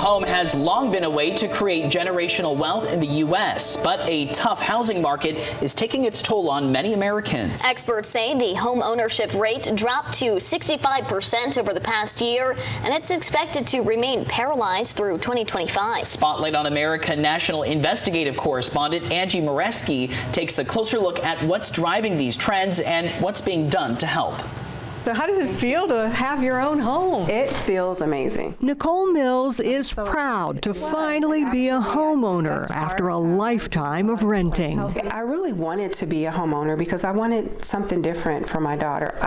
home has long been a way to create generational wealth in the U.S., but a tough housing market is taking its toll on many Americans. Experts say the home ownership rate dropped to 65% over the past year, and it's expected to remain paralyzed through 2025. Spotlight on America national investigative correspondent Angie Moreski takes a closer look at what's driving these trends and what's being done to help. So how does it feel to have your own home? It feels amazing. Nicole Mills is proud to finally be a homeowner after a lifetime of renting. I really wanted to be a homeowner because I wanted something different for my daughter.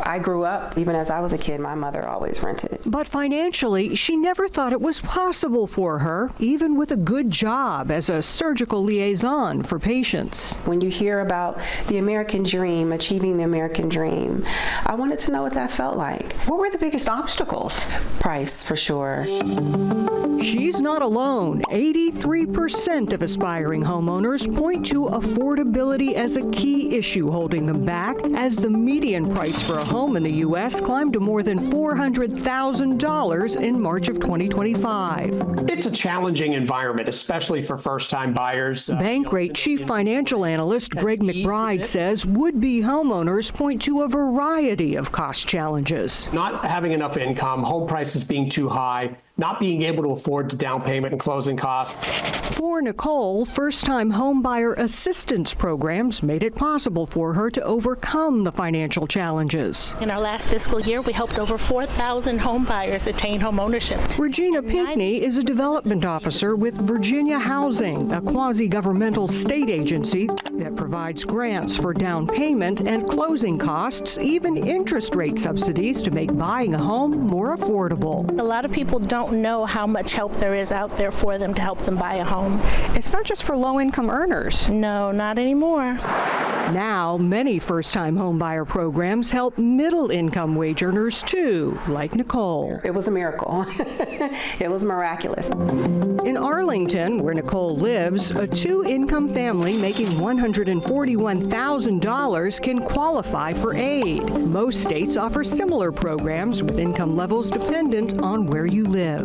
I grew up, even as I was a kid, my mother always rented. But financially, she never thought it was possible for her, even with a good job as a surgical liaison for patients. When you hear about the American dream, achieving the American dream, I wanted to know what that felt like. What were the biggest obstacles? Price, for sure. She's not alone. 83% of aspiring homeowners point to affordability as a key issue holding them back, as the median price for a home in the U.S. climbed to more than $400,000 in March of 2025. It's a challenging environment, especially for first-time buyers. Bankrate Chief Financial Analyst Greg McBride says would-be homeowners point to a variety of cost challenges. Not having enough income, home prices being too high, not being able to afford the down payment and closing costs. For Nicole, first-time homebuyer assistance programs made it possible for her to overcome the financial challenges. In our last fiscal year, we helped over 4,000 home buyers attain home ownership. Regina Pinckney is a development officer with Virginia Housing, a quasi-governmental state agency that provides grants for down payment and closing costs, even interest rate subsidies to make buying a home more affordable. A lot of people don't know how much help there is out there for them to help them buy a home. It's not just for low-income earners. No, not anymore. Now, many first-time homebuyer programs help middle-income wage earners too, like Nicole. It was a miracle. It was miraculous. In Arlington, where Nicole lives, a two-income family making $141,000 can qualify for aid. Most states offer similar programs with income levels dependent on where you live.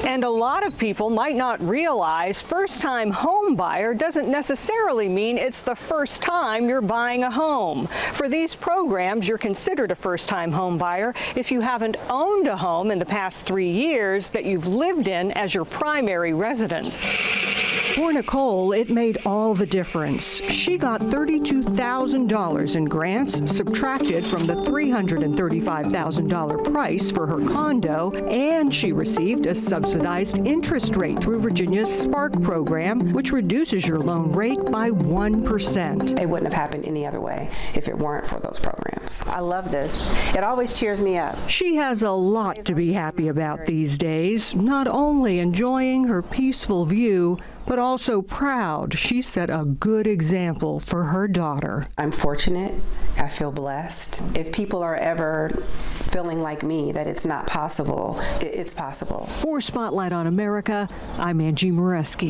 And a lot of people might not realize first-time home buyer doesn't necessarily mean it's the first time you're buying a home. For these programs, you're considered a first-time home buyer if you haven't owned a home in the past 3 years that you've lived in as your primary residence. For Nicole, it made all the difference. She got $32,000 in grants, subtracted from the $335,000 price for her condo, and she received a subsidized interest rate through Virginia's Spark program, which reduces your loan rate by 1%. It wouldn't have happened any other way if it weren't for those programs. I love this. It always cheers me up. She has a lot to be happy about these days, not only enjoying her peaceful view, but also proud she set a good example for her daughter. I'm fortunate. I feel blessed. If people are ever feeling like me that it's not possible, it's possible. For Spotlight on America, I'm Angie Moreski.